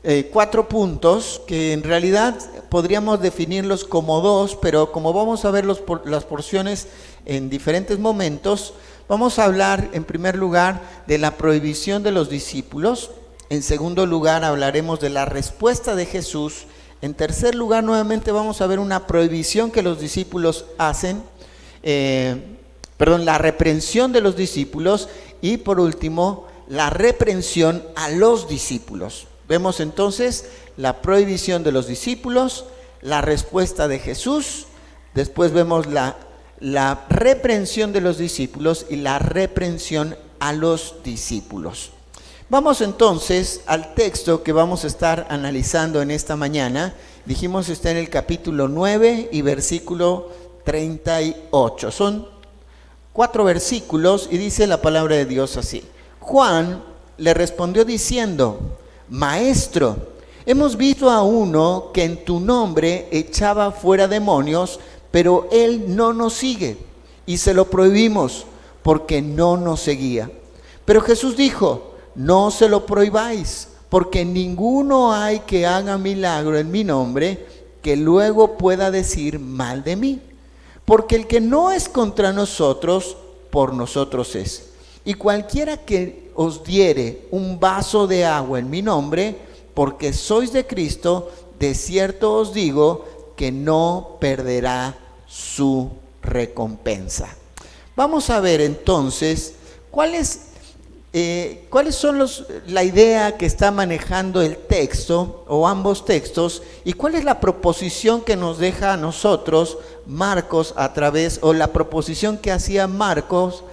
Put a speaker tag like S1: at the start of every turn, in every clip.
S1: 4 puntos que en realidad podríamos definirlos como 2, pero como vamos a ver las porciones en diferentes momentos, vamos a hablar en primer lugar de la prohibición de los discípulos. En segundo lugar hablaremos de la respuesta de Jesús. En tercer lugar nuevamente vamos a ver una prohibición que los discípulos hacen, la reprensión de los discípulos, y por último la reprensión a los discípulos. Vemos entonces la prohibición de los discípulos, la respuesta de Jesús, después vemos la reprensión de los discípulos y la reprensión a los discípulos. Vamos entonces al texto que vamos a estar analizando en esta mañana. Dijimos está en el capítulo 9 y versículo 38. Son 4 versículos y dice la palabra de Dios así. Juan le respondió diciendo: Maestro, hemos visto a uno que en tu nombre echaba fuera demonios, pero él no nos sigue, y se lo prohibimos porque no nos seguía. Pero Jesús dijo: no se lo prohibáis, porque ninguno hay que haga milagro en mi nombre que luego pueda decir mal de mí. Porque el que no es contra nosotros, por nosotros es. Y cualquiera que os diere un vaso de agua en mi nombre, porque sois de Cristo, de cierto os digo que no perderá su recompensa. Vamos a ver entonces cuáles son la idea que está manejando el texto o ambos textos, y cuál es la proposición que nos deja a nosotros Marcos la proposición que hacía Marcos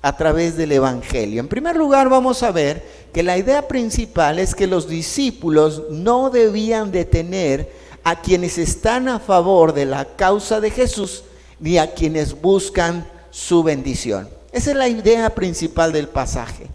S1: a través del Evangelio. En primer lugar, vamos a ver que la idea principal es que los discípulos no debían detener a quienes están a favor de la causa de Jesús, ni a quienes buscan su bendición. Esa es la idea principal del pasaje.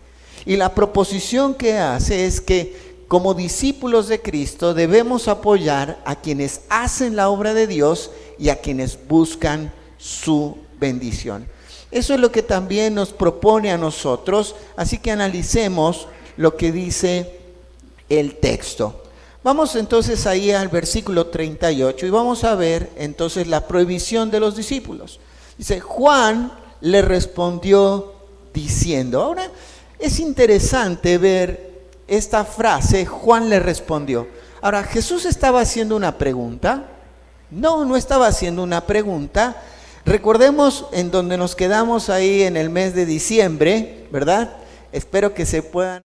S1: Y la proposición que hace es que como discípulos de Cristo debemos apoyar a quienes hacen la obra de Dios y a quienes buscan su bendición. Eso es lo que también nos propone a nosotros, así que analicemos lo que dice el texto. Vamos entonces ahí al versículo 38 y vamos a ver entonces la prohibición de los discípulos. Dice: Juan le respondió diciendo. Ahora es interesante ver esta frase, Juan le respondió. Ahora, ¿Jesús estaba haciendo una pregunta? No estaba haciendo una pregunta. Recordemos en donde nos quedamos ahí en el mes de diciembre, ¿verdad? Espero que se puedan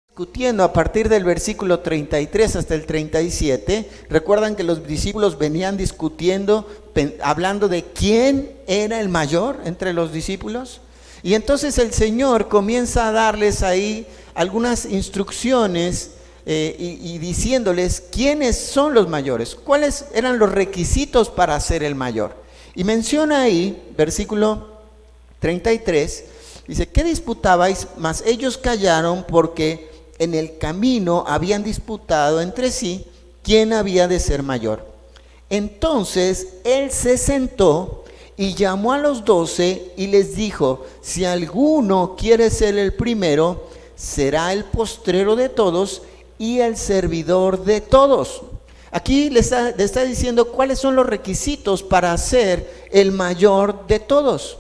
S1: discutiendo a partir del versículo 33 hasta el 37. Recuerdan que los discípulos venían discutiendo, hablando de quién era el mayor entre los discípulos. Y entonces el Señor comienza a darles ahí algunas instrucciones y diciéndoles quiénes son los mayores, cuáles eran los requisitos para ser el mayor. Y menciona ahí, versículo 33, dice: ¿qué disputabais? Mas ellos callaron porque en el camino habían disputado entre sí quién había de ser mayor. Entonces él se sentó y llamó a los 12 y les dijo: si alguno quiere ser el primero, será el postrero de todos y el servidor de todos. Aquí le está diciendo cuáles son los requisitos para ser el mayor de todos.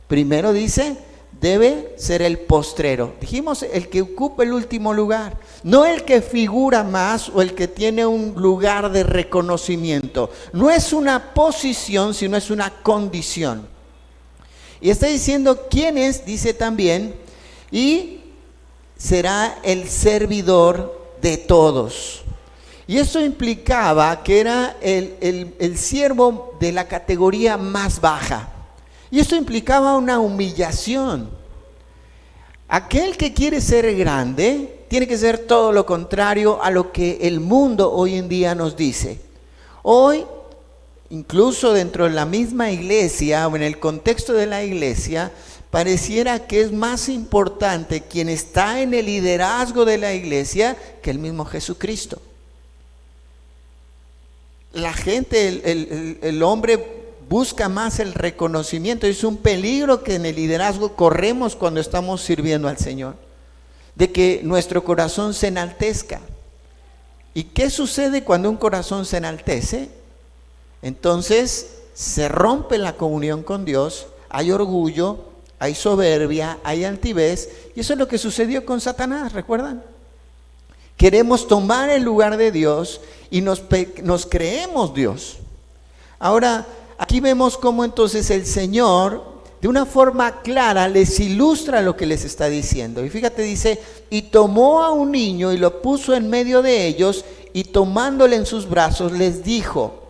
S1: Primero dice: debe ser el postrero. Dijimos el que ocupa el último lugar, no el que figura más o el que tiene un lugar de reconocimiento. No es una posición, sino es una condición. Y está diciendo quién es, dice también, y será el servidor de todos. Y eso implicaba que era el siervo de la categoría más baja. Y esto implicaba una humillación. Aquel que quiere ser grande tiene que ser todo lo contrario a lo que el mundo hoy en día nos dice. Hoy, incluso dentro de la misma iglesia o en el contexto de la iglesia, pareciera que es más importante quien está en el liderazgo de la iglesia que el mismo Jesucristo. La gente, el hombre busca más el reconocimiento. Es un peligro que en el liderazgo corremos cuando estamos sirviendo al Señor, de que nuestro corazón se enaltezca. ¿Y qué sucede cuando un corazón se enaltece? Entonces se rompe la comunión con Dios, hay orgullo, hay soberbia, hay altivez, y eso es lo que sucedió con Satanás, ¿recuerdan? Queremos tomar el lugar de Dios y nos creemos Dios. Ahora, aquí vemos cómo entonces el Señor, de una forma clara, les ilustra lo que les está diciendo. Y fíjate, dice, y tomó a un niño y lo puso en medio de ellos, y tomándole en sus brazos les dijo.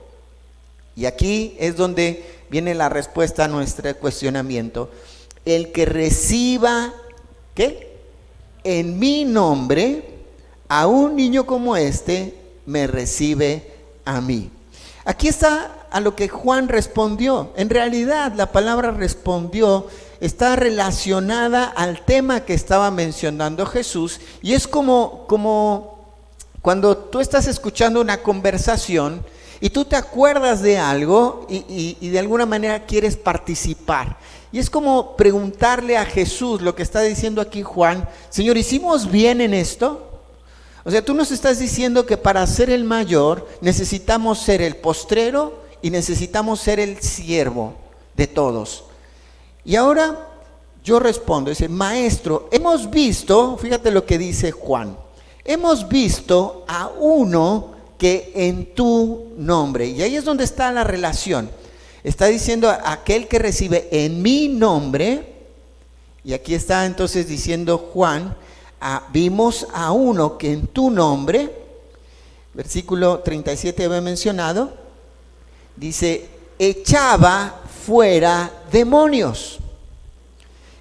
S1: Y aquí es donde viene la respuesta a nuestro cuestionamiento. El que reciba, ¿qué? En mi nombre, a un niño como este, me recibe a mí. Aquí está a lo que Juan respondió. En realidad, la palabra respondió está relacionada al tema que estaba mencionando Jesús, y es como cuando tú estás escuchando una conversación y tú te acuerdas de algo y de alguna manera quieres participar. Y es como preguntarle a Jesús lo que está diciendo aquí Juan: Señor, ¿hicimos bien en esto? O sea, tú nos estás diciendo que para ser el mayor necesitamos ser el postrero y necesitamos ser el siervo de todos. Y ahora yo respondo, dice: Maestro, hemos visto, fíjate lo que dice Juan, hemos visto a uno que en tu nombre, y ahí es donde está la relación. Está diciendo aquel que recibe en mi nombre, y aquí está entonces diciendo Juan, vimos a uno que en tu nombre, versículo 37 había mencionado, dice, echaba fuera demonios,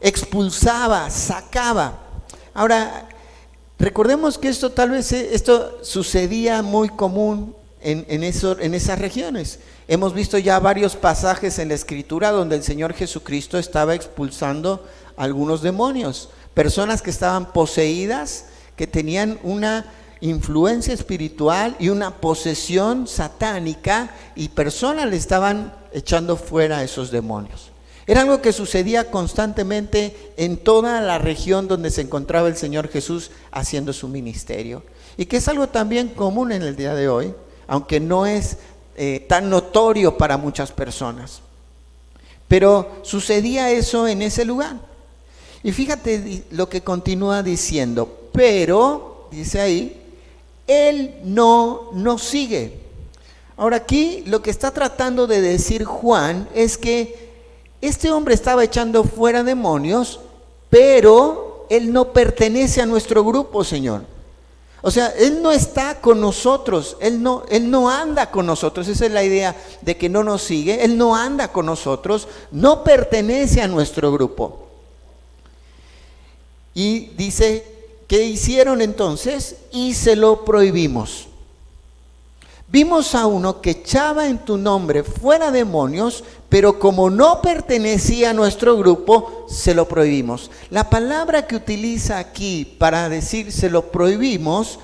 S1: expulsaba, sacaba. Ahora, recordemos que esto tal vez sucedía muy común en esas regiones. Hemos visto ya varios pasajes en la Escritura donde el Señor Jesucristo estaba expulsando algunos demonios, personas que estaban poseídas, que tenían una influencia espiritual y una posesión satánica, y personas le estaban echando fuera a esos demonios. Era algo que sucedía constantemente en toda la región donde se encontraba el Señor Jesús haciendo su ministerio, y que es algo también común en el día de hoy, aunque no es tan notorio para muchas personas. Pero sucedía eso en ese lugar. Y fíjate lo que continúa diciendo, pero, dice ahí, Él no nos sigue. Ahora aquí lo que está tratando de decir Juan es que este hombre estaba echando fuera demonios, pero Él no pertenece a nuestro grupo, Señor. O sea, Él no está con nosotros, Él no anda con nosotros. Esa es la idea de que no nos sigue. Él no anda con nosotros, no pertenece a nuestro grupo. Y dice, ¿qué hicieron entonces? Y se lo prohibimos. Vimos a uno que echaba en tu nombre fuera demonios, pero como no pertenecía a nuestro grupo, se lo prohibimos. La palabra que utiliza aquí para decir se lo prohibimos,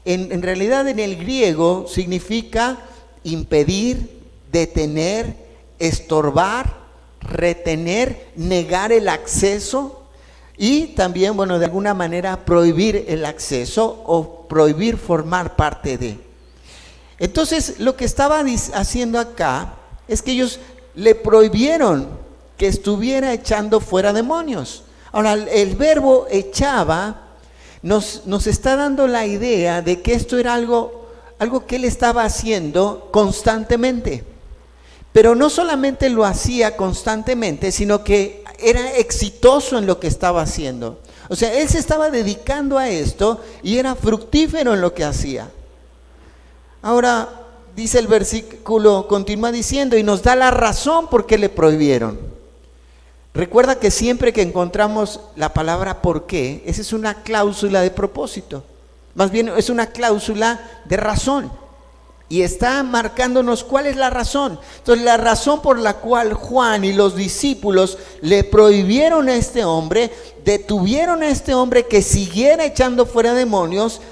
S1: en realidad en el griego significa impedir, detener, estorbar, retener, negar el acceso. Y también, de alguna manera prohibir el acceso o prohibir formar parte de. Entonces, lo que estaba haciendo acá es que ellos le prohibieron que estuviera echando fuera demonios. Ahora, el verbo echaba nos está dando la idea de que esto era algo que él estaba haciendo constantemente. Pero no solamente lo hacía constantemente, sino que era exitoso en lo que estaba haciendo. O sea, él se estaba dedicando a esto y era fructífero en lo que hacía. Ahora, dice el versículo, continúa diciendo, y nos da la razón por qué le prohibieron. Recuerda que siempre que encontramos la palabra por qué, esa es una cláusula de propósito. Más bien es una cláusula de razón. Y está marcándonos cuál es la razón. Entonces, la razón por la cual Juan y los discípulos le prohibieron a este hombre, detuvieron a este hombre que siguiera echando fuera demonios,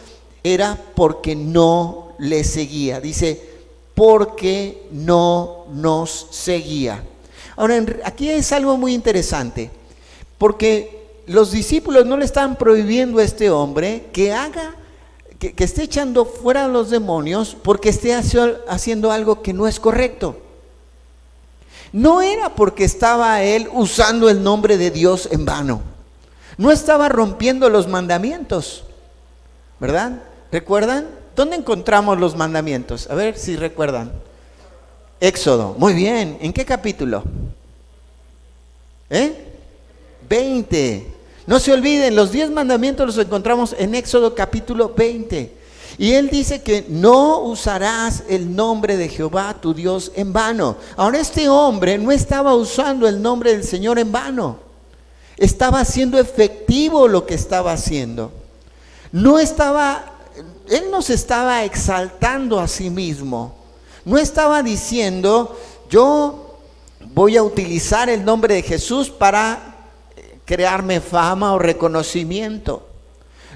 S1: era porque no le seguía. Dice, porque no nos seguía. Ahora, aquí es algo muy interesante, porque los discípulos no le estaban prohibiendo a este hombre que esté echando fuera a los demonios porque esté haciendo algo que no es correcto. No era porque estaba él usando el nombre de Dios en vano. No estaba rompiendo los mandamientos, ¿verdad? ¿Recuerdan? ¿Dónde encontramos los mandamientos? A ver si recuerdan. Éxodo. Muy bien. ¿En qué capítulo? 20. No se olviden, los 10 mandamientos los encontramos en Éxodo capítulo 20. Y él dice que no usarás el nombre de Jehová tu Dios en vano. Ahora, este hombre no estaba usando el nombre del Señor en vano. Estaba haciendo efectivo lo que estaba haciendo. Él no se estaba exaltando a sí mismo. No estaba diciendo, yo voy a utilizar el nombre de Jesús para crearme fama o reconocimiento.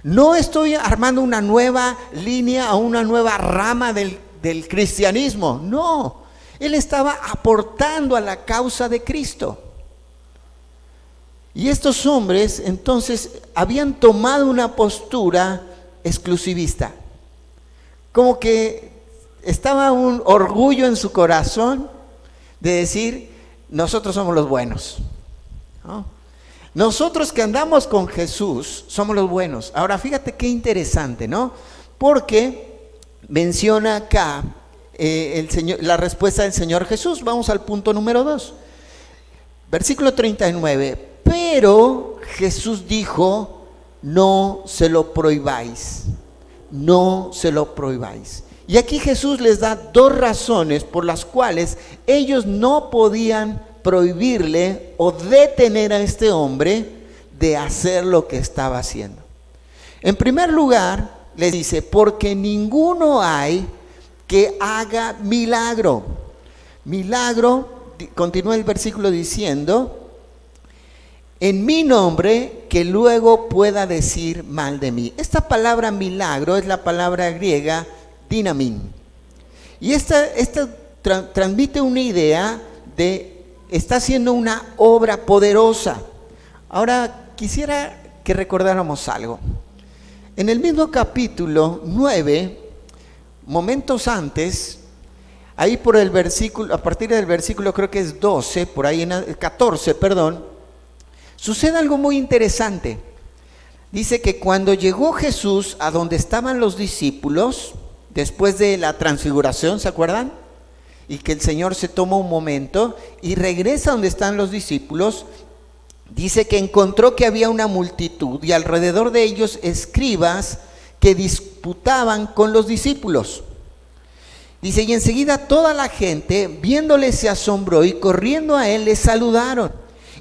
S1: No estoy armando una nueva línea o una nueva rama del cristianismo. No, él estaba aportando a la causa de Cristo. Y estos hombres entonces habían tomado una postura exclusivista. Como que estaba un orgullo en su corazón de decir, nosotros somos los buenos, ¿no? Nosotros que andamos con Jesús somos los buenos. Ahora fíjate qué interesante, ¿no? Porque menciona acá la respuesta del Señor Jesús. Vamos al punto número 2. Versículo 39. Pero Jesús dijo, no se lo prohibáis. No se lo prohibáis. Y aquí Jesús les da 2 razones por las cuales ellos no podían prohibirle o detener a este hombre de hacer lo que estaba haciendo. En primer lugar, les dice, porque ninguno hay que haga milagro. Milagro, continúa el versículo diciendo, en mi nombre, que luego pueda decir mal de mí. Esta palabra milagro es la palabra griega dinamin. Y esta transmite una idea de está haciendo una obra poderosa. Ahora quisiera que recordáramos algo. En el mismo capítulo 9, momentos antes, ahí por el versículo, a partir del versículo creo que es 12, por ahí en 14, perdón, sucede algo muy interesante. Dice que cuando llegó Jesús a donde estaban los discípulos, después de la transfiguración, ¿se acuerdan? Y que el Señor se toma un momento y regresa donde están los discípulos, dice que encontró que había una multitud y alrededor de ellos escribas que disputaban con los discípulos. Dice, y enseguida toda la gente, viéndole, se asombró y corriendo a él le saludaron.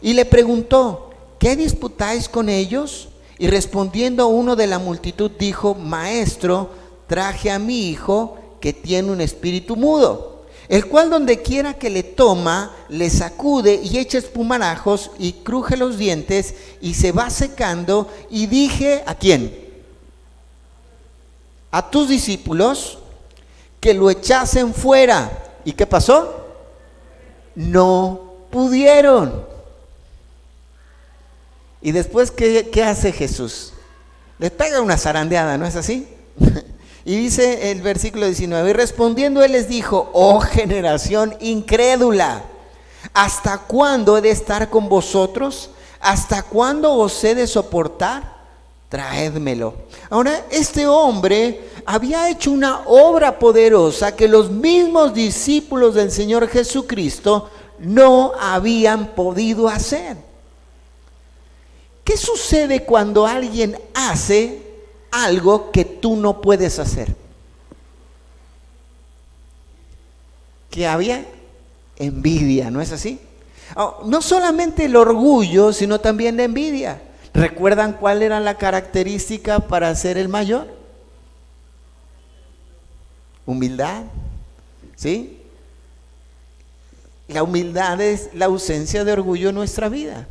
S1: Y le preguntó, ¿qué disputáis con ellos? Y respondiendo uno de la multitud dijo, Maestro, traje a mi hijo que tiene un espíritu mudo, el cual donde quiera que le toma, le sacude y echa espumarajos y cruje los dientes y se va secando. Y dije, ¿a quién? A tus discípulos que lo echasen fuera. ¿Y qué pasó? No pudieron. Y después, ¿qué hace Jesús? Les pega una zarandeada, ¿no es así? Y dice el versículo 19, y respondiendo él les dijo, oh generación incrédula, ¿hasta cuándo he de estar con vosotros? ¿Hasta cuándo os he de soportar? Traédmelo. Ahora, este hombre había hecho una obra poderosa que los mismos discípulos del Señor Jesucristo no habían podido hacer. ¿Qué sucede cuando alguien hace algo que tú no puedes hacer? Que había envidia, ¿no es así? No solamente el orgullo, sino también la envidia. ¿Recuerdan cuál era la característica para ser el mayor? Humildad, ¿sí? La humildad es la ausencia de orgullo en nuestra vida.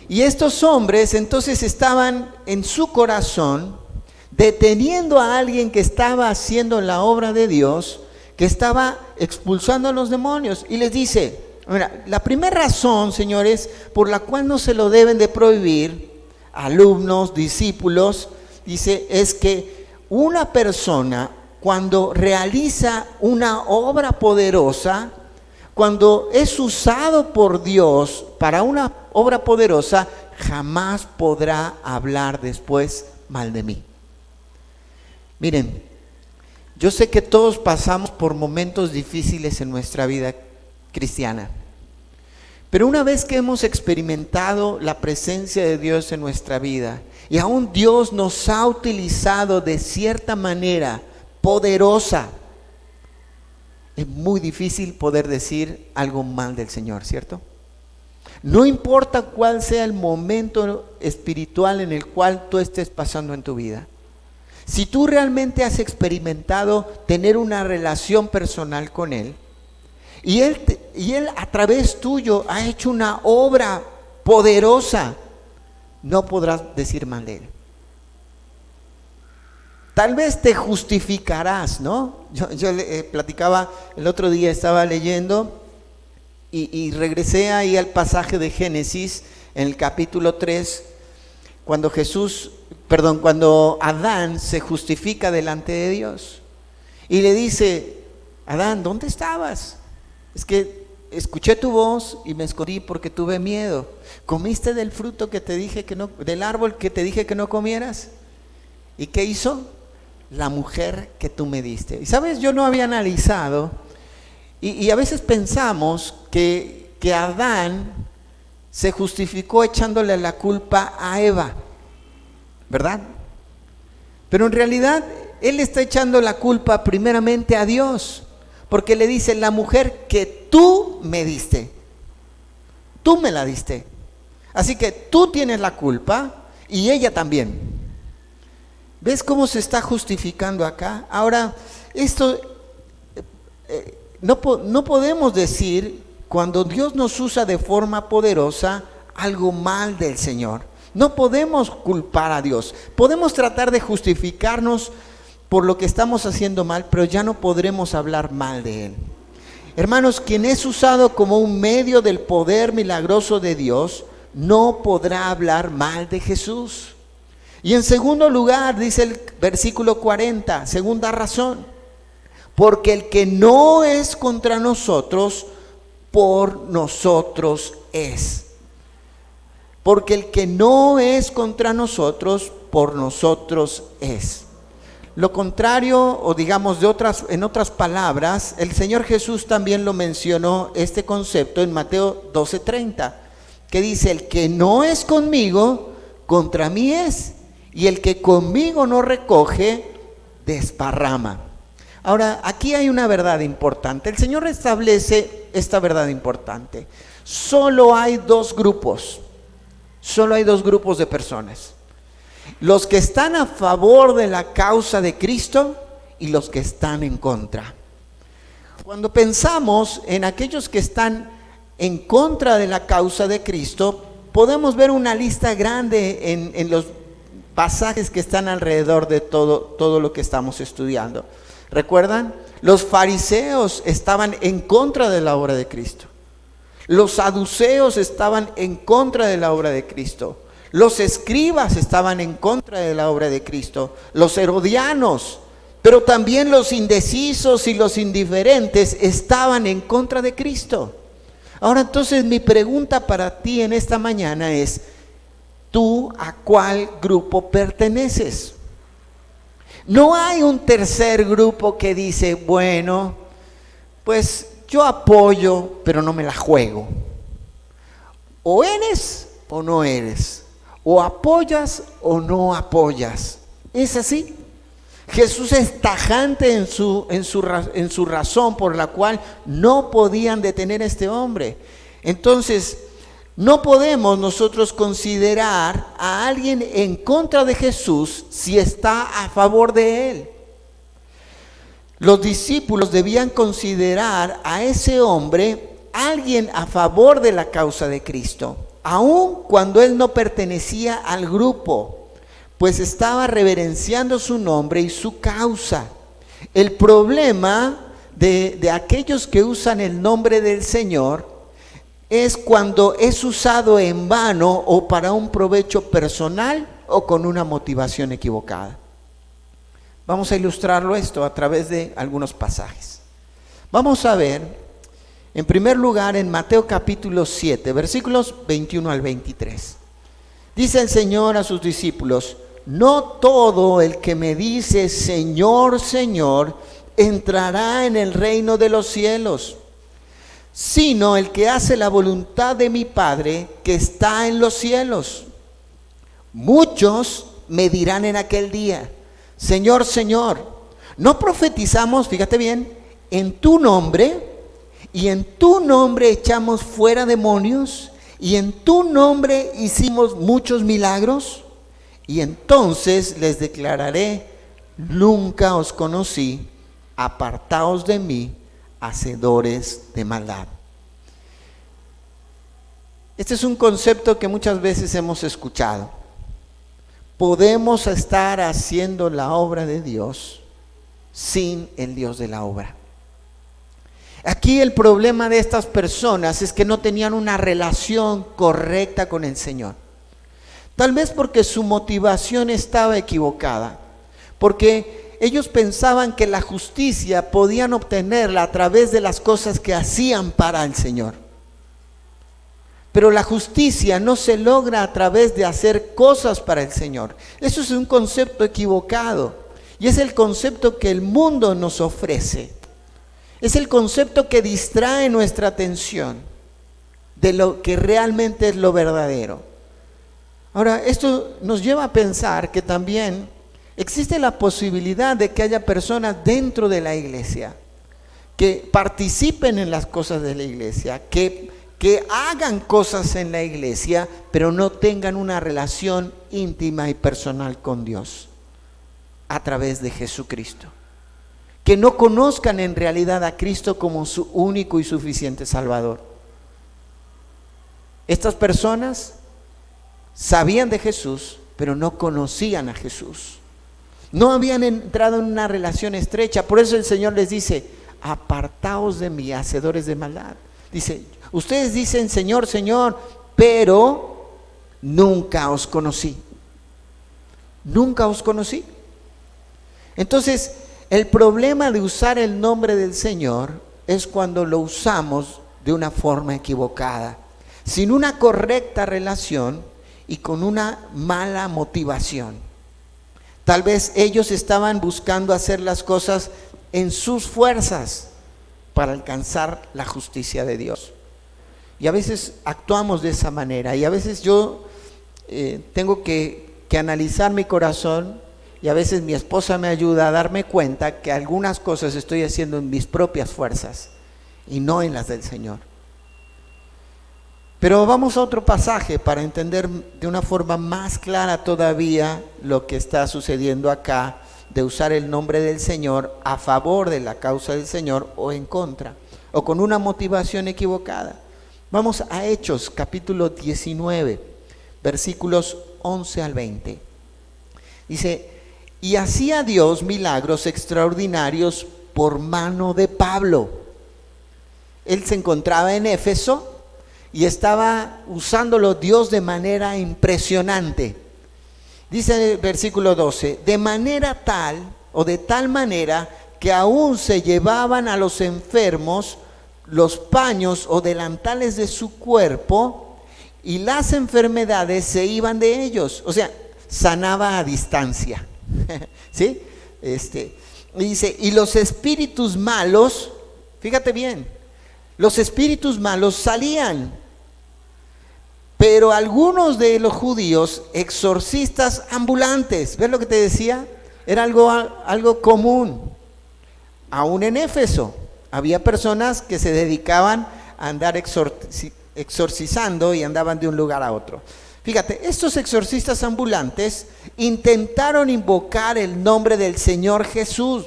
S1: Y estos hombres entonces estaban en su corazón deteniendo a alguien que estaba haciendo la obra de Dios, que estaba expulsando a los demonios. Y les dice, mira, la primera razón, señores, por la cual no se lo deben de prohibir alumnos, discípulos, dice, es que una persona cuando realiza una obra poderosa, cuando es usado por Dios para una obra poderosa, jamás podrá hablar después mal de mí. Miren, yo sé que todos pasamos por momentos difíciles en nuestra vida cristiana, pero una vez que hemos experimentado la presencia de Dios en nuestra vida, y aún Dios nos ha utilizado de cierta manera poderosa, es muy difícil poder decir algo mal del Señor, ¿cierto? No importa cuál sea el momento espiritual en el cual tú estés pasando en tu vida. Si tú realmente has experimentado tener una relación personal con Él, y Él a través tuyo ha hecho una obra poderosa, no podrás decir mal de Él. Tal vez te justificarás, ¿no? Yo platicaba el otro día, estaba leyendo y regresé ahí al pasaje de Génesis en el capítulo 3, cuando Adán se justifica delante de Dios y le dice, Adán, ¿dónde estabas? Es que escuché tu voz y me escondí porque tuve miedo. ¿Comiste del fruto que te dije que no, del árbol que te dije que no comieras? ¿Y qué hizo? La mujer que tú me diste. Y sabes, yo no había analizado, y a veces pensamos que Adán se justificó echándole la culpa a Eva, ¿verdad? Pero en realidad él está echando la culpa primeramente a Dios, porque le dice, la mujer que tú me diste, tú me la diste, así que tú tienes la culpa y ella también. ¿Ves cómo se está justificando acá? Ahora, esto no podemos decir, cuando Dios nos usa de forma poderosa, algo mal del Señor. No podemos culpar a Dios. Podemos tratar de justificarnos por lo que estamos haciendo mal, pero ya no podremos hablar mal de Él. Hermanos, quien es usado como un medio del poder milagroso de Dios, no podrá hablar mal de Jesús. Y en segundo lugar, dice el versículo 40, segunda razón, porque el que no es contra nosotros, por nosotros es. Porque el que no es contra nosotros, por nosotros es. Lo contrario, o digamos en otras palabras, el Señor Jesús también lo mencionó este concepto en Mateo 12:30, que dice, el que no es conmigo, contra mí es. Y el que conmigo no recoge, desparrama. Ahora, aquí hay una verdad importante. El Señor establece esta verdad importante. Solo hay dos grupos de personas. Los que están a favor de la causa de Cristo y los que están en contra. Cuando pensamos en aquellos que están en contra de la causa de Cristo, podemos ver una lista grande en los pasajes que están alrededor de todo lo que estamos estudiando. ¿Recuerdan? Los fariseos estaban en contra de la obra de Cristo. Los saduceos estaban en contra de la obra de Cristo. Los escribas estaban en contra de la obra de Cristo. Los herodianos, pero también los indecisos y los indiferentes estaban en contra de Cristo. Ahora entonces mi pregunta para ti en esta mañana es, ¿tú a cuál grupo perteneces? No hay un tercer grupo que dice, bueno, pues yo apoyo, pero no me la juego. O eres o no eres. O apoyas o no apoyas. ¿Es así? Jesús es tajante en su razón por la cual no podían detener a este hombre. Entonces, no podemos nosotros considerar a alguien en contra de Jesús si está a favor de Él. Los discípulos debían considerar a ese hombre alguien a favor de la causa de Cristo, aun cuando él no pertenecía al grupo, pues estaba reverenciando su nombre y su causa. El problema de aquellos que usan el nombre del Señor es cuando es usado en vano o para un provecho personal o con una motivación equivocada. Vamos a ilustrarlo esto a través de algunos pasajes. Vamos a ver, en primer lugar, en Mateo capítulo 7, versículos 21 al 23. Dice el Señor a sus discípulos: no todo el que me dice Señor, Señor, entrará en el reino de los cielos, sino el que hace la voluntad de mi Padre que está en los cielos. Muchos me dirán en aquel día: Señor, Señor, ¿no profetizamos, fíjate bien, en tu nombre, y en tu nombre echamos fuera demonios, y en tu nombre hicimos muchos milagros? Y entonces les declararé: nunca os conocí, apartaos de mí, hacedores de maldad. Este es un concepto que muchas veces hemos escuchado. Podemos estar haciendo la obra de Dios sin el Dios de la obra. Aquí el problema de estas personas es que no tenían una relación correcta con el Señor. Tal vez porque su motivación estaba equivocada, porque ellos pensaban que la justicia podían obtenerla a través de las cosas que hacían para el Señor. Pero la justicia no se logra a través de hacer cosas para el Señor. Eso es un concepto equivocado, y es el concepto que el mundo nos ofrece. Es el concepto que distrae nuestra atención de lo que realmente es lo verdadero. Ahora, esto nos lleva a pensar que también existe la posibilidad de que haya personas dentro de la iglesia que participen en las cosas de la iglesia, que hagan cosas en la iglesia, pero no tengan una relación íntima y personal con Dios a través de Jesucristo. Que no conozcan en realidad a Cristo como su único y suficiente Salvador. Estas personas sabían de Jesús, pero no conocían a Jesús. No habían entrado en una relación estrecha. Por eso el Señor les dice: apartaos de mí, hacedores de maldad. Dice: ustedes dicen Señor, Señor, pero nunca os conocí. Nunca os conocí. Entonces, el problema de usar el nombre del Señor es cuando lo usamos de una forma equivocada, sin una correcta relación y con una mala motivación. Tal vez ellos estaban buscando hacer las cosas en sus fuerzas para alcanzar la justicia de Dios. Y a veces actuamos de esa manera, y a veces yo tengo que analizar mi corazón, y a veces mi esposa me ayuda a darme cuenta que algunas cosas estoy haciendo en mis propias fuerzas y no en las del Señor. Pero vamos a otro pasaje para entender de una forma más clara todavía lo que está sucediendo acá, de usar el nombre del Señor a favor de la causa del Señor o en contra, o con una motivación equivocada. Vamos a Hechos capítulo 19, versículos 11 al 20. Dice: y hacía Dios milagros extraordinarios por mano de Pablo. Él se encontraba en Éfeso y estaba usándolo Dios de manera impresionante. Dice el versículo 12: de manera tal o de tal manera que aún se llevaban a los enfermos los paños o delantales de su cuerpo, y las enfermedades se iban de ellos. O sea, sanaba a distancia. ¿Sí? Dice: y los espíritus malos, fíjate bien, los espíritus malos salían. Pero algunos de los judíos, exorcistas ambulantes, ¿ves lo que te decía? Era algo común. Aún en Éfeso había personas que se dedicaban a andar exorcizando y andaban de un lugar a otro. Fíjate, estos exorcistas ambulantes intentaron invocar el nombre del Señor Jesús.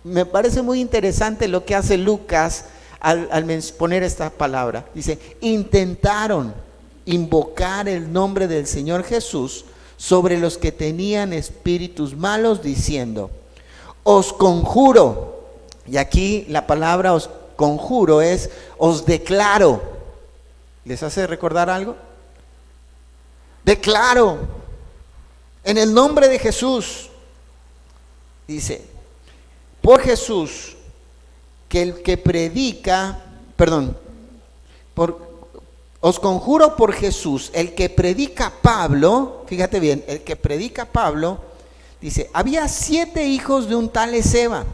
S1: Me parece muy interesante lo que hace Lucas al poner esta palabra. Dice: intentaron invocar el nombre del Señor Jesús sobre los que tenían espíritus malos, diciendo: os conjuro Y aquí la palabra os conjuro es os declaro. ¿Les hace recordar algo? Declaro en el nombre de Jesús, dice, por Jesús, que el que predica, os conjuro por Jesús, el que predica Pablo, fíjate bien, el que predica Pablo, dice, había 7 hijos de un tal Esceva.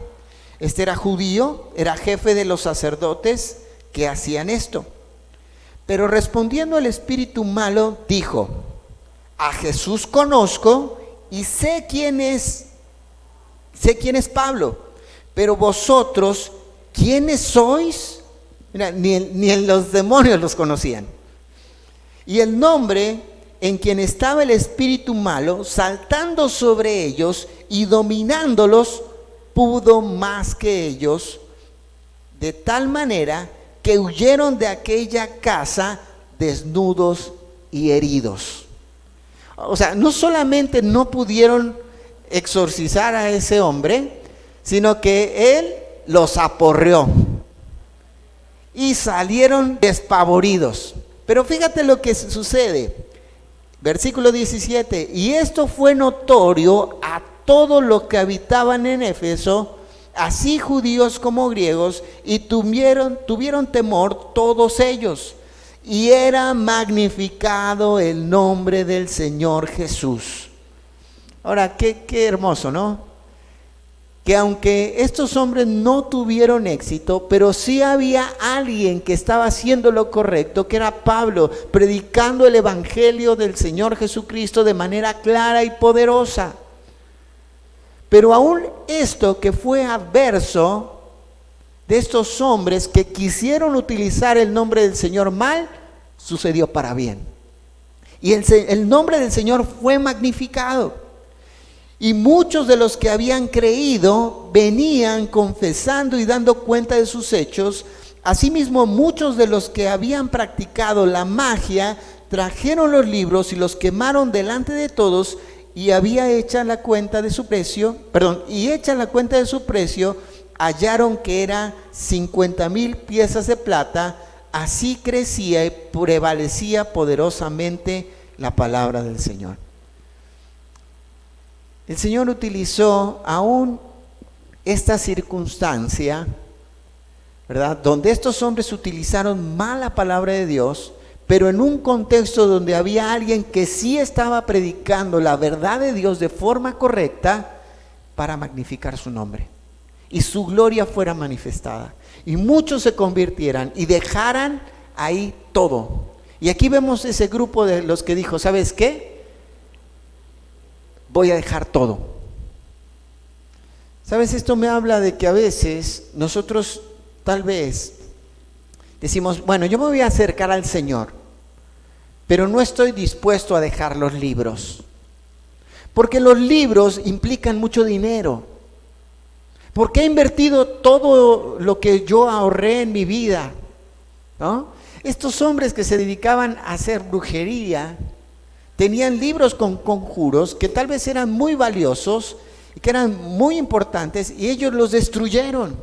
S1: Este era judío, era jefe de los sacerdotes que hacían esto. Pero respondiendo el espíritu malo, dijo, a Jesús conozco y sé quién es Pablo, pero vosotros, ¿quiénes sois? Mira, ni los demonios los conocían. Y el nombre en quien estaba el espíritu malo, saltando sobre ellos y dominándolos, pudo más que ellos, de tal manera que huyeron de aquella casa desnudos y heridos. O sea, no solamente no pudieron exorcizar a ese hombre, sino que él los aporreó y salieron despavoridos. Pero fíjate lo que sucede, versículo 17, y esto fue notorio a todos los que habitaban en Éfeso, así judíos como griegos, y tuvieron temor todos ellos, y era magnificado el nombre del Señor Jesús. Ahora, qué hermoso, ¿no? Que aunque estos hombres no tuvieron éxito, pero sí había alguien que estaba haciendo lo correcto, que era Pablo, predicando el evangelio del Señor Jesucristo de manera clara y poderosa. Pero aún esto que fue adverso de estos hombres que quisieron utilizar el nombre del Señor mal, sucedió para bien. Y el nombre del Señor fue magnificado. Y muchos de los que habían creído venían confesando y dando cuenta de sus hechos. Asimismo, muchos de los que habían practicado la magia trajeron los libros y los quemaron delante de todos, y hecha la cuenta de su precio, hallaron que era 50,000 piezas de plata. Así crecía y prevalecía poderosamente la palabra del Señor. El Señor utilizó aún esta circunstancia, ¿verdad?, donde estos hombres utilizaron mal la palabra de Dios, pero en un contexto donde había alguien que sí estaba predicando la verdad de Dios de forma correcta, para magnificar su nombre y su gloria fuera manifestada, y muchos se convirtieran y dejaran ahí todo. Y aquí vemos ese grupo de los que dijo, ¿sabes qué? Voy a dejar todo. ¿Sabes? Esto me habla de que a veces nosotros tal vez decimos, bueno, yo me voy a acercar al Señor, pero no estoy dispuesto a dejar los libros, porque los libros implican mucho dinero, porque he invertido todo lo que yo ahorré en mi vida, ¿no? Estos hombres que se dedicaban a hacer brujería tenían libros con conjuros que tal vez eran muy valiosos y que eran muy importantes, y ellos los destruyeron.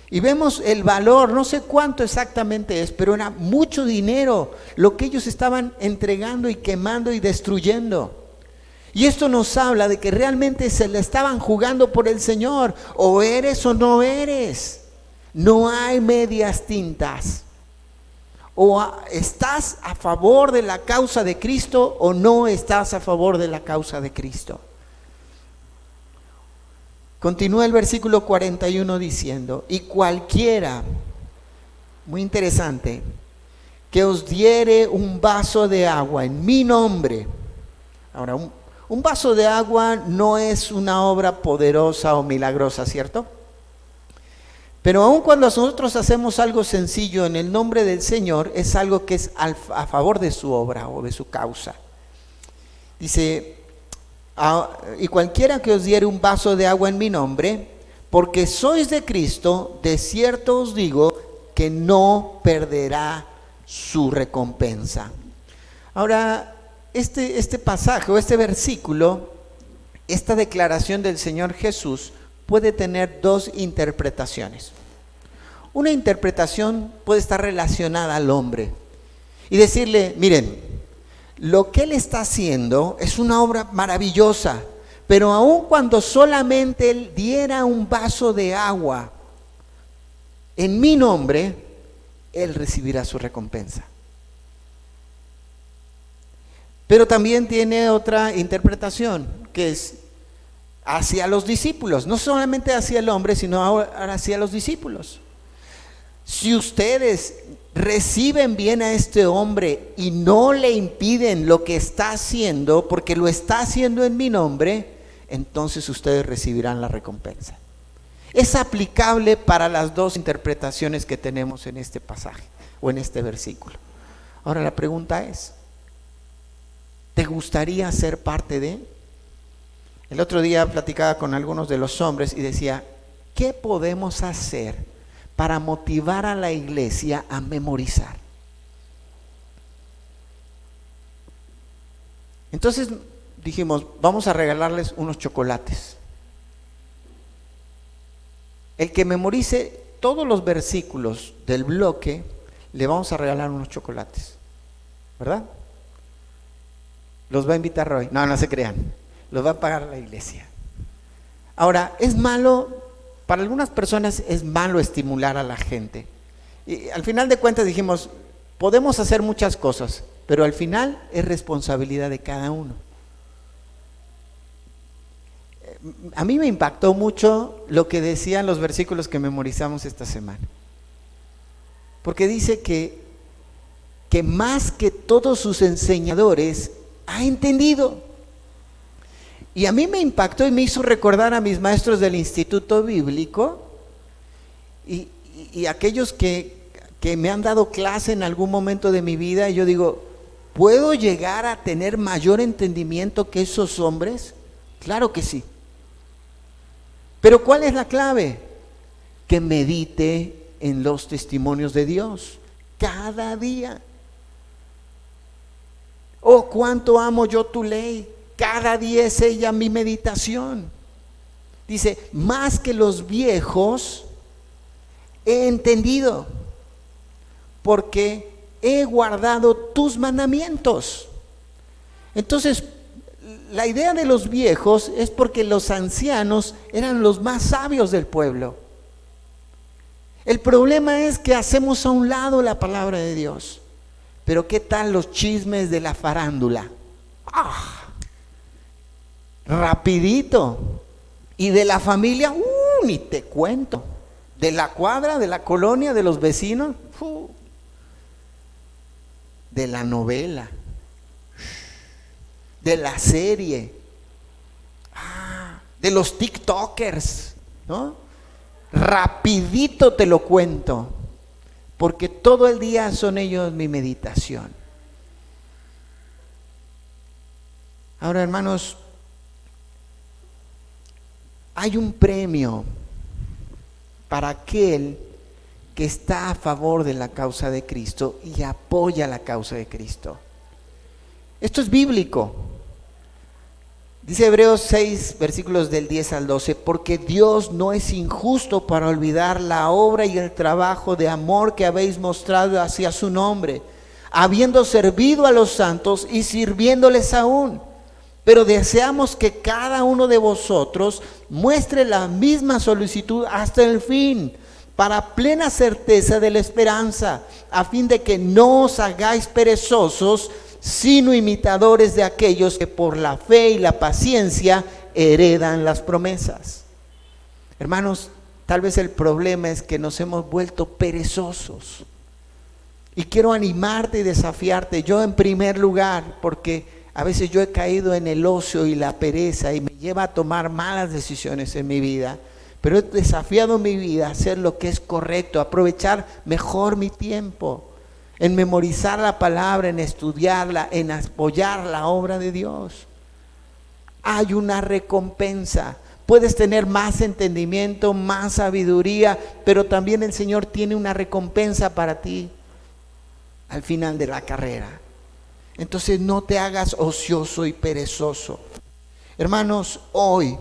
S1: Y vemos el valor, no sé cuánto exactamente es, pero era mucho dinero lo que ellos estaban entregando y quemando y destruyendo. Y esto nos habla de que realmente se le estaban jugando por el Señor. O eres o no eres. No hay medias tintas. O estás a favor de la causa de Cristo o no estás a favor de la causa de Cristo. Continúa el versículo 41 diciendo, y cualquiera, muy interesante, que os diere un vaso de agua en mi nombre. Ahora, un vaso de agua no es una obra poderosa o milagrosa, ¿cierto? Pero aun cuando nosotros hacemos algo sencillo en el nombre del Señor, es algo que es a favor de su obra o de su causa. Dice, y cualquiera que os diere un vaso de agua en mi nombre, porque sois de Cristo, de cierto os digo que no perderá su recompensa. Ahora, este pasaje o este versículo, esta declaración del Señor Jesús, puede tener dos interpretaciones. Una interpretación puede estar relacionada al hombre y decirle, miren, lo que él está haciendo es una obra maravillosa, pero aun cuando solamente él diera un vaso de agua en mi nombre, él recibirá su recompensa. Pero también tiene otra interpretación, que es hacia los discípulos, no solamente hacia el hombre, sino ahora hacia los discípulos. Si ustedes reciben bien a este hombre y no le impiden lo que está haciendo, porque lo está haciendo en mi nombre, entonces ustedes recibirán la recompensa. Es aplicable para las dos interpretaciones que tenemos en este pasaje o en este versículo. Ahora la pregunta es, ¿te gustaría ser parte de? El otro día platicaba con algunos de los hombres y decía, ¿qué podemos hacer para motivar a la iglesia a memorizar? Entonces dijimos, vamos a regalarles unos chocolates. El que memorice todos los versículos del bloque, le vamos a regalar unos chocolates, ¿verdad? Los va a invitar Roy. No, no se crean, los va a pagar la iglesia. Ahora, es malo, para algunas personas es malo estimular a la gente. Y al final de cuentas dijimos, podemos hacer muchas cosas, pero al final es responsabilidad de cada uno. A mí me impactó mucho lo que decían los versículos que memorizamos esta semana. Porque dice que más que todos sus enseñadores ha entendido. Y a mí me impactó y me hizo recordar a mis maestros del Instituto Bíblico y aquellos que me han dado clase en algún momento de mi vida. Y yo digo, ¿puedo llegar a tener mayor entendimiento que esos hombres? Claro que sí. Pero ¿cuál es la clave? Que medite en los testimonios de Dios cada día. Oh, cuánto amo yo tu ley. Cada día es ella mi meditación. Dice, más que los viejos he entendido, porque he guardado tus mandamientos. Entonces, la idea de los viejos es porque los ancianos eran los más sabios del pueblo. El problema es que hacemos a un lado la palabra de Dios. Pero ¿qué tal los chismes de la farándula? Rapidito. Y de la familia, ni te cuento. De la cuadra, de la colonia, de los vecinos, de la novela, de la serie, de los tiktokers, ¿no? Rapidito te lo cuento, porque todo el día son ellos mi meditación. Ahora, hermanos, hay un premio para aquel que está a favor de la causa de Cristo y apoya la causa de Cristo. Esto es bíblico. Dice Hebreos 6, versículos del 10 al 12, porque Dios no es injusto para olvidar la obra y el trabajo de amor que habéis mostrado hacia su nombre, habiendo servido a los santos y sirviéndoles aún. Pero deseamos que cada uno de vosotros muestre la misma solicitud hasta el fin, para plena certeza de la esperanza, a fin de que no os hagáis perezosos, sino imitadores de aquellos que por la fe y la paciencia heredan las promesas. Hermanos, tal vez el problema es que nos hemos vuelto perezosos. Y quiero animarte y desafiarte, yo en primer lugar, porque a veces yo he caído en el ocio y la pereza y me lleva a tomar malas decisiones en mi vida. Pero he desafiado mi vida a hacer lo que es correcto, a aprovechar mejor mi tiempo, en memorizar la palabra, en estudiarla, en apoyar la obra de Dios. Hay una recompensa. Puedes tener más entendimiento, más sabiduría, pero también el Señor tiene una recompensa para ti al final de la carrera. Entonces no te hagas ocioso y perezoso. Hermanos, hoy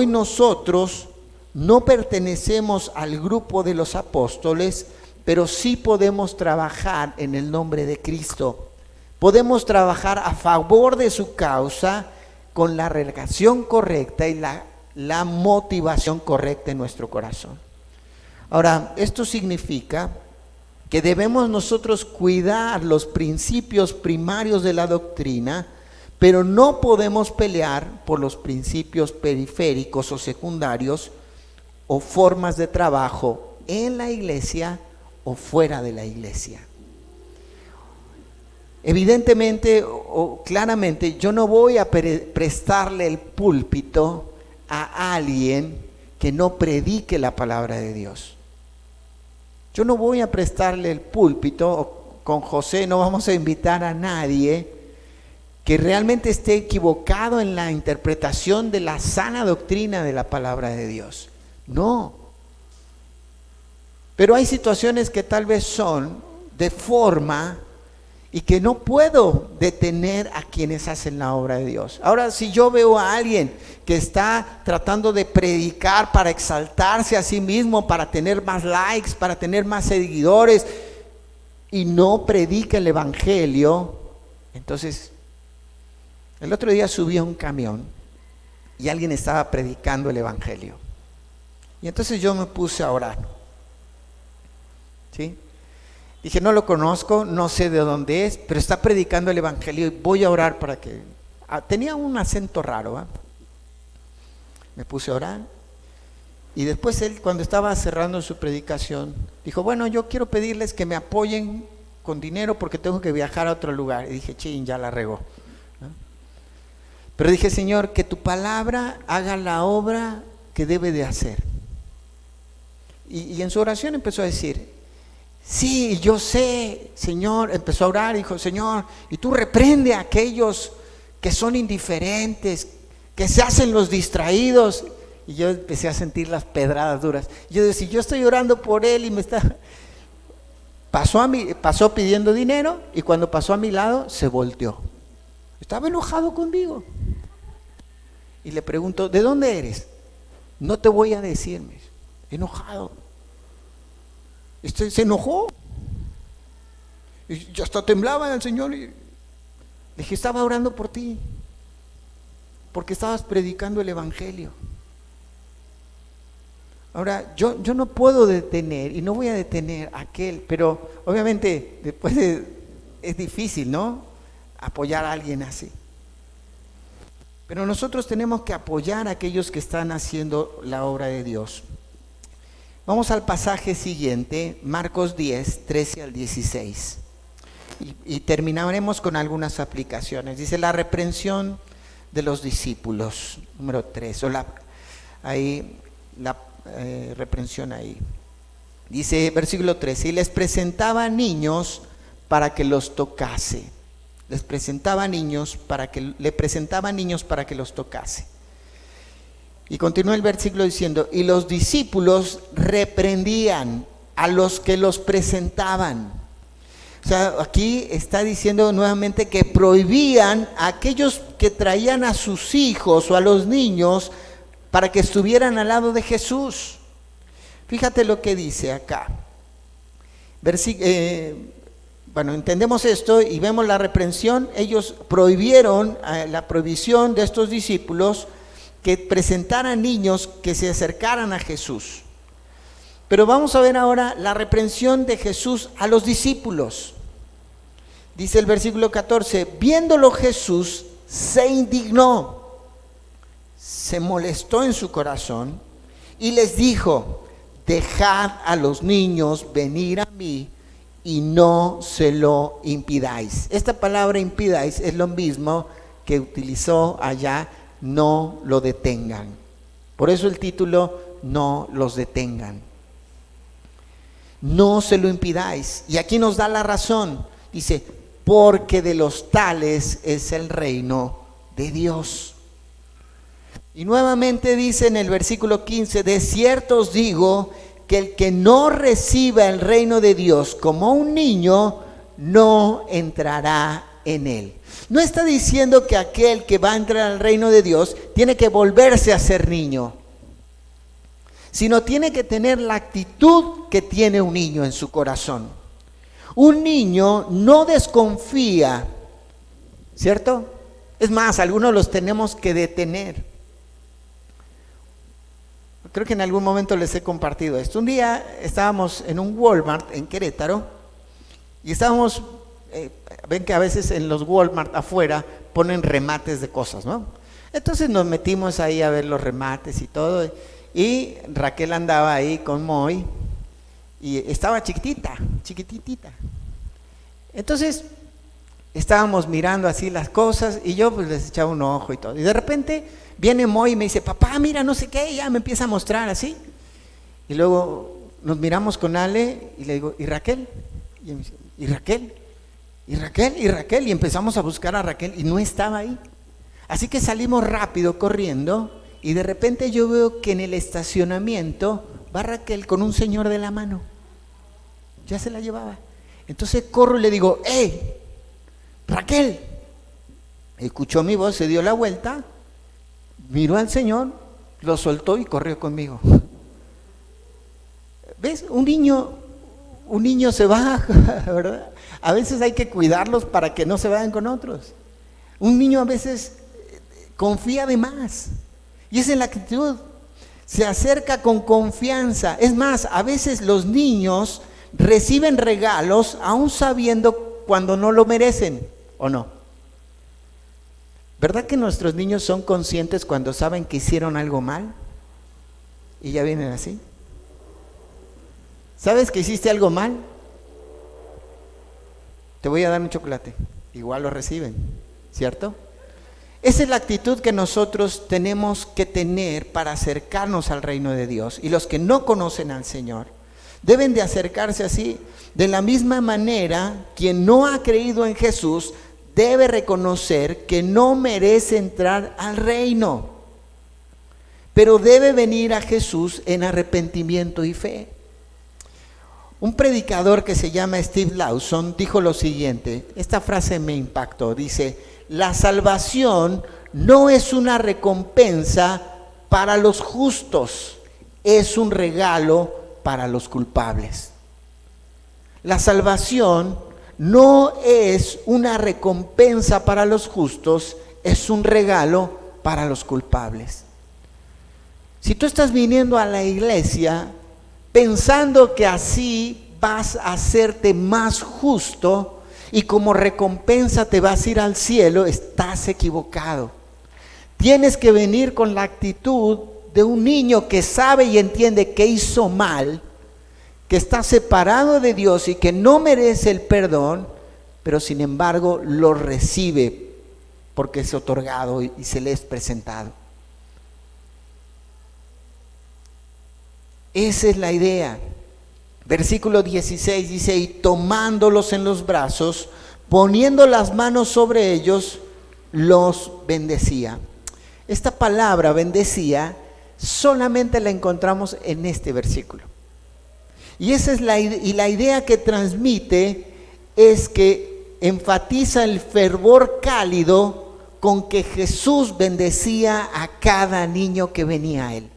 S1: nosotros no pertenecemos al grupo de los apóstoles, pero sí podemos trabajar en el nombre de Cristo. Podemos trabajar a favor de su causa con la relación correcta y la motivación correcta en nuestro corazón. Ahora, esto significa que debemos nosotros cuidar los principios primarios de la doctrina, pero no podemos pelear por los principios periféricos o secundarios o formas de trabajo en la iglesia o fuera de la iglesia. Evidentemente o claramente yo no voy a prestarle el púlpito a alguien que no predique la palabra de Dios. Yo no voy a prestarle el púlpito, con José no vamos a invitar a nadie que realmente esté equivocado en la interpretación de la sana doctrina de la palabra de Dios. No. Pero hay situaciones que tal vez son de forma y que no puedo detener a quienes hacen la obra de Dios. Ahora, si yo veo a alguien que está tratando de predicar para exaltarse a sí mismo, para tener más likes, para tener más seguidores, y no predica el evangelio, entonces, el otro día subí a un camión y alguien estaba predicando el evangelio. Y entonces yo me puse a orar. ¿Sí? Dije, no lo conozco, no sé de dónde es, pero está predicando el evangelio y voy a orar para que... tenía un acento raro, ¿eh? Me puse a orar y después él, cuando estaba cerrando su predicación, dijo, bueno, yo quiero pedirles que me apoyen con dinero porque tengo que viajar a otro lugar. Y dije, chin, ya la regó, ¿no? Pero dije, Señor, que tu palabra haga la obra que debe de hacer. Y en su oración empezó a decir, sí, yo sé, Señor, empezó a orar y dijo, Señor, y tú reprende a aquellos que son indiferentes, que se hacen los distraídos. Y yo empecé a sentir las pedradas duras. Yo decía, yo estoy orando por él y me está... Pasó pidiendo dinero y cuando pasó a mi lado se volteó. Estaba enojado conmigo. Y le pregunto, ¿de dónde eres? No te voy a decirme. Enojado. Se enojó. Y yo hasta temblaba el Señor. Y le dije, estaba orando por ti. Porque estabas predicando el evangelio. Ahora, yo no puedo detener y no voy a detener a aquel, pero obviamente después es difícil, ¿no? Apoyar a alguien así. Pero nosotros tenemos que apoyar a aquellos que están haciendo la obra de Dios. Vamos al pasaje siguiente, Marcos 10, 13 al 16. Y terminaremos con algunas aplicaciones. Dice la reprensión de los discípulos, número 3, o la reprensión ahí. Dice versículo 13, y les presentaba niños para que los tocase. Le presentaba niños para que los tocase. Y continúa el versículo diciendo, y los discípulos reprendían a los que los presentaban. O sea, aquí está diciendo nuevamente que prohibían a aquellos que traían a sus hijos o a los niños para que estuvieran al lado de Jesús. Fíjate lo que dice acá. Bueno, entendemos esto y vemos la reprensión. Ellos prohibieron, la prohibición de estos discípulos que presentaran niños que se acercaran a Jesús. Pero vamos a ver ahora la reprensión de Jesús a los discípulos. Dice el versículo 14, viéndolo Jesús se indignó, se molestó en su corazón y les dijo, dejad a los niños venir a mí y no se lo impidáis. Esta palabra impidáis es lo mismo que utilizó allá, no lo detengan. Por eso el título, no los detengan. No se lo impidáis. Y aquí nos da la razón. Dice, porque de los tales es el reino de Dios. Y nuevamente dice en el versículo 15, de cierto os digo que el que no reciba el reino de Dios como un niño, no entrará en él. No está diciendo que aquel que va a entrar al reino de Dios tiene que volverse a ser niño, sino tiene que tener la actitud que tiene un niño en su corazón. Un niño no desconfía, ¿cierto? Es más, algunos los tenemos que detener. Creo que en algún momento les he compartido esto. Un día estábamos en un Walmart en Querétaro y estábamos, ven que a veces en los Walmart afuera ponen remates de cosas, ¿no? Entonces nos metimos ahí a ver los remates y todo, y Raquel andaba ahí con Moy y estaba chiquititita. Entonces estábamos mirando así las cosas y yo pues les echaba un ojo y todo. Y de repente viene Moy y me dice, papá, mira, no sé qué, y ya me empieza a mostrar así. Y luego nos miramos con Ale y le digo, ¿y Raquel? Y me dice, ¿y Raquel? ¿Y Raquel? ¿Y Raquel? Y empezamos a buscar a Raquel y no estaba ahí. Así que salimos rápido corriendo y de repente yo veo que en el estacionamiento va Raquel con un señor de la mano. Ya se la llevaba. Entonces corro y le digo, ¡hey! Raquel. Escuchó mi voz, se dio la vuelta, miró al señor, lo soltó y corrió conmigo. ¿Ves? Un niño se va, ¿verdad? A veces hay que cuidarlos para que no se vayan con otros. Un niño a veces confía de más. Y esa es la actitud. Se acerca con confianza. Es más, a veces los niños reciben regalos aún sabiendo cuando no lo merecen, ¿o no? ¿Verdad que nuestros niños son conscientes cuando saben que hicieron algo mal? Y ya vienen así. ¿Sabes que hiciste algo mal? Te voy a dar un chocolate. Igual lo reciben, ¿cierto? Esa es la actitud que nosotros tenemos que tener para acercarnos al reino de Dios. Y los que no conocen al Señor deben de acercarse así. De la misma manera, quien no ha creído en Jesús debe reconocer que no merece entrar al reino, pero debe venir a Jesús en arrepentimiento y fe. Un predicador que se llama Steve Lawson dijo lo siguiente, esta frase me impactó, dice, la salvación no es una recompensa para los justos, es un regalo para los culpables. La salvación no es una recompensa para los justos, es un regalo para los culpables. Si tú estás viniendo a la iglesia pensando que así vas a hacerte más justo y como recompensa te vas a ir al cielo, estás equivocado. Tienes que venir con la actitud de un niño que sabe y entiende que hizo mal, que está separado de Dios y que no merece el perdón, pero sin embargo lo recibe porque es otorgado y se le es presentado. Esa es la idea. Versículo 16 dice, y tomándolos en los brazos, poniendo las manos sobre ellos, los bendecía. Esta palabra bendecía solamente la encontramos en este versículo. Y esa es la idea que transmite es que enfatiza el fervor cálido con que Jesús bendecía a cada niño que venía a él.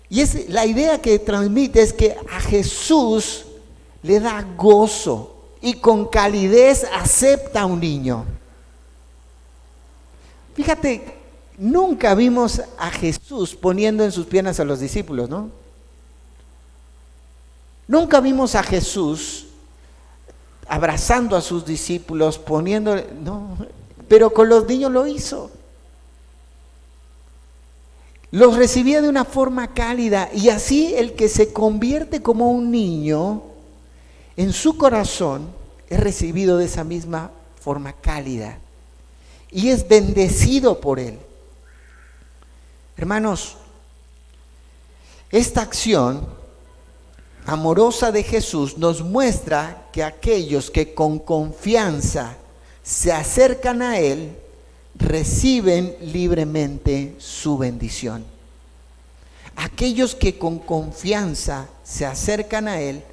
S1: Y es la idea que transmite es que a Jesús le da gozo y con calidez acepta a un niño. Fíjate, nunca vimos a Jesús poniendo en sus piernas a los discípulos, ¿no? Nunca vimos a Jesús abrazando a sus discípulos, no, pero con los niños lo hizo. Los recibía de una forma cálida y así el que se convierte como un niño, en su corazón es recibido de esa misma forma cálida y es bendecido por él. Hermanos, esta acción amorosa de Jesús nos muestra que aquellos que con confianza se acercan a Él, reciben libremente su bendición. Aquellos que con confianza se acercan a Él,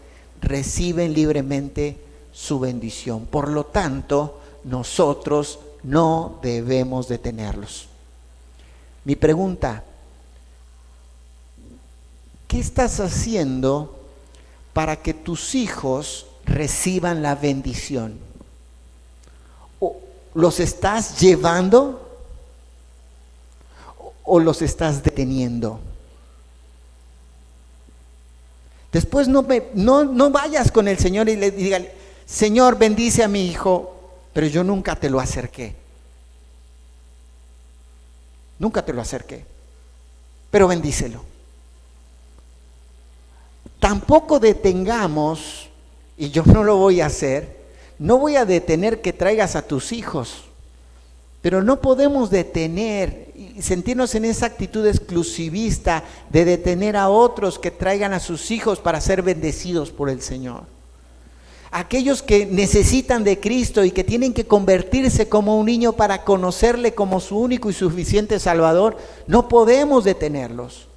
S1: reciben libremente su bendición. Por lo tanto, nosotros no debemos detenerlos. Mi pregunta, ¿qué estás haciendo para que tus hijos reciban la bendición? ¿O los estás llevando o los estás deteniendo? Después no vayas con el Señor y le digas: Señor, bendice a mi hijo, pero yo nunca te lo acerqué. Nunca te lo acerqué, pero bendícelo. Tampoco detengamos, y yo no lo voy a hacer, no voy a detener que traigas a tus hijos, pero no podemos detener y sentirnos en esa actitud exclusivista de detener a otros que traigan a sus hijos para ser bendecidos por el Señor. Aquellos que necesitan de Cristo y que tienen que convertirse como un niño para conocerle como su único y suficiente Salvador, no podemos detenerlos.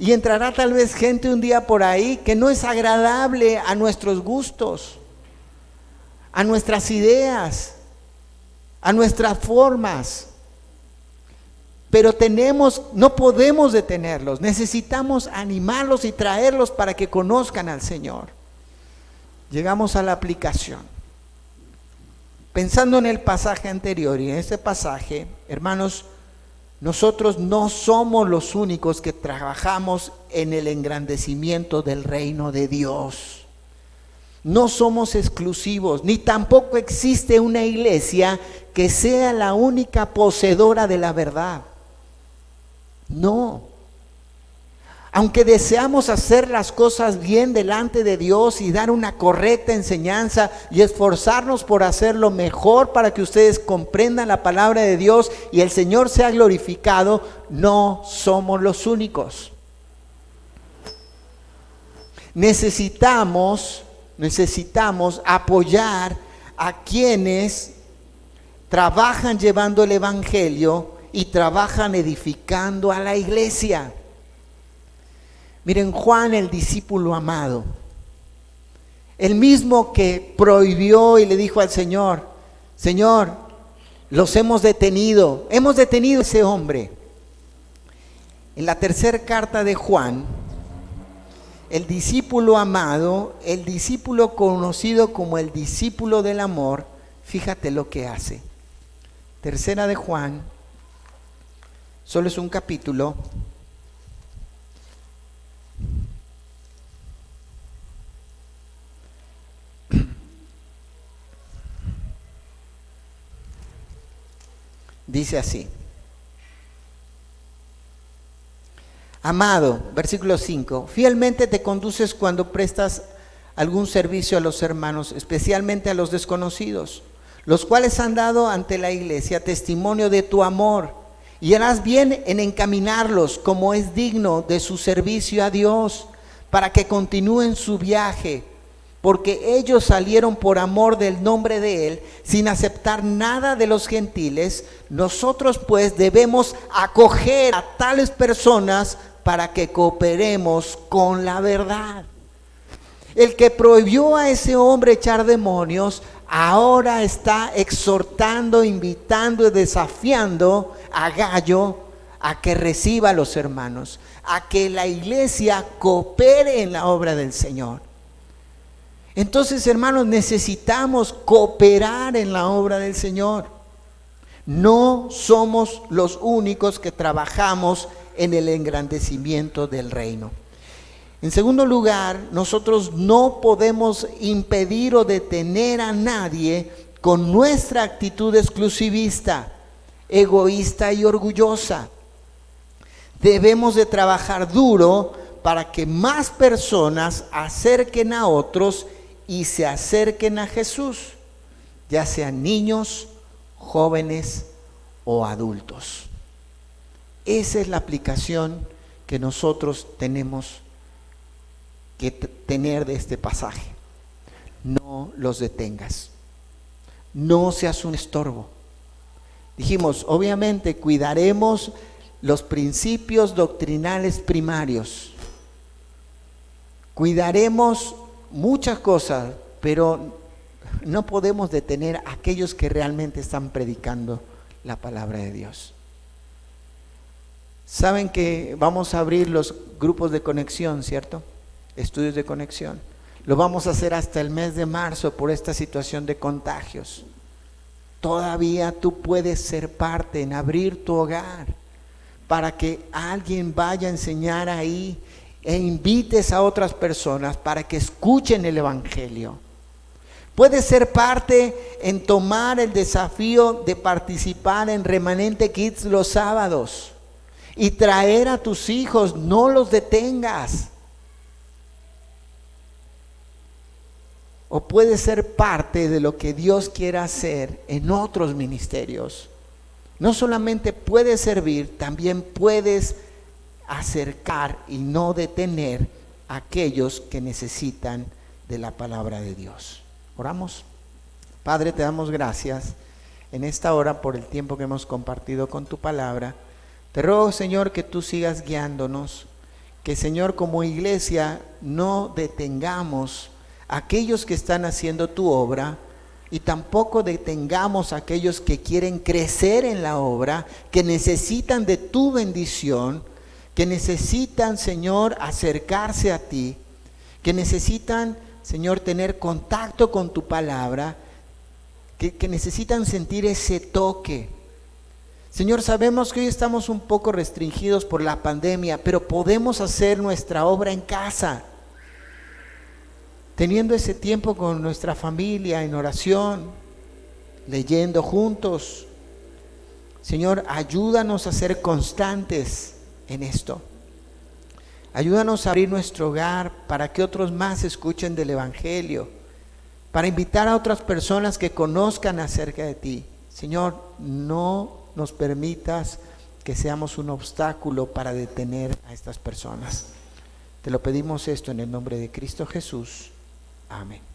S1: Y entrará tal vez gente un día por ahí que no es agradable a nuestros gustos, a nuestras ideas, a nuestras formas. Pero no podemos detenerlos, necesitamos animarlos y traerlos para que conozcan al Señor. Llegamos a la aplicación. Pensando en el pasaje anterior y en este pasaje, hermanos, nosotros no somos los únicos que trabajamos en el engrandecimiento del reino de Dios. No somos exclusivos, ni tampoco existe una iglesia que sea la única poseedora de la verdad. No. Aunque deseamos hacer las cosas bien delante de Dios y dar una correcta enseñanza y esforzarnos por hacerlo mejor para que ustedes comprendan la palabra de Dios y el Señor sea glorificado, no somos los únicos. Necesitamos apoyar a quienes trabajan llevando el evangelio y trabajan edificando a la iglesia. Miren, Juan, el discípulo amado, el mismo que prohibió y le dijo al Señor: Señor, los hemos detenido a ese hombre. En la tercera carta de Juan, el discípulo amado, el discípulo conocido como el discípulo del amor, fíjate lo que hace. Tercera de Juan, solo es un capítulo. Dice así: Amado, versículo 5, fielmente te conduces cuando prestas algún servicio a los hermanos, especialmente a los desconocidos, los cuales han dado ante la iglesia testimonio de tu amor, y harás bien en encaminarlos como es digno de su servicio a Dios, para que continúen su viaje, porque ellos salieron por amor del nombre de Él, sin aceptar nada de los gentiles. Nosotros pues debemos acoger a tales personas para que cooperemos con la verdad. El que prohibió a ese hombre echar demonios, ahora está exhortando, invitando y desafiando a Gayo a que reciba a los hermanos, a que la iglesia coopere en la obra del Señor. Entonces, hermanos, necesitamos cooperar en la obra del Señor. No somos los únicos que trabajamos en el engrandecimiento del reino. En segundo lugar, nosotros no podemos impedir o detener a nadie con nuestra actitud exclusivista, egoísta y orgullosa. Debemos de trabajar duro para que más personas acerquen a otros y se acerquen a Jesús, ya sean niños, jóvenes o adultos. Esa es la aplicación que nosotros tenemos que tener de este pasaje. No los detengas, no seas un estorbo. Dijimos, obviamente cuidaremos los principios doctrinales primarios, cuidaremos muchas cosas, pero no podemos detener a aquellos que realmente están predicando la palabra de Dios. Saben que vamos a abrir los grupos de conexión, ¿cierto? Estudios de conexión. Lo vamos a hacer hasta el mes de marzo por esta situación de contagios. Todavía tú puedes ser parte en abrir tu hogar para que alguien vaya a enseñar ahí e invites a otras personas para que escuchen el Evangelio. Puedes ser parte en tomar el desafío de participar en Remanente Kids los sábados y traer a tus hijos, no los detengas. O puedes ser parte de lo que Dios quiera hacer en otros ministerios. No solamente puedes servir, también puedes acercar y no detener a aquellos que necesitan de la palabra de Dios. Oramos. Padre, te damos gracias en esta hora por el tiempo que hemos compartido con tu palabra. Te ruego, Señor, que tú sigas guiándonos, que, Señor, como iglesia no detengamos a aquellos que están haciendo tu obra y tampoco detengamos a aquellos que quieren crecer en la obra, que necesitan de tu bendición, que necesitan, Señor, acercarse a ti, que necesitan, Señor, tener contacto con tu palabra, que necesitan sentir ese toque. Señor, sabemos que hoy estamos un poco restringidos por la pandemia, pero podemos hacer nuestra obra en casa, teniendo ese tiempo con nuestra familia en oración, leyendo juntos. Señor, ayúdanos a ser constantes en esto. Ayúdanos a abrir nuestro hogar para que otros más escuchen del Evangelio, para invitar a otras personas que conozcan acerca de ti. Señor, no nos permitas que seamos un obstáculo para detener a estas personas. Te lo pedimos esto en el nombre de Cristo Jesús. Amén.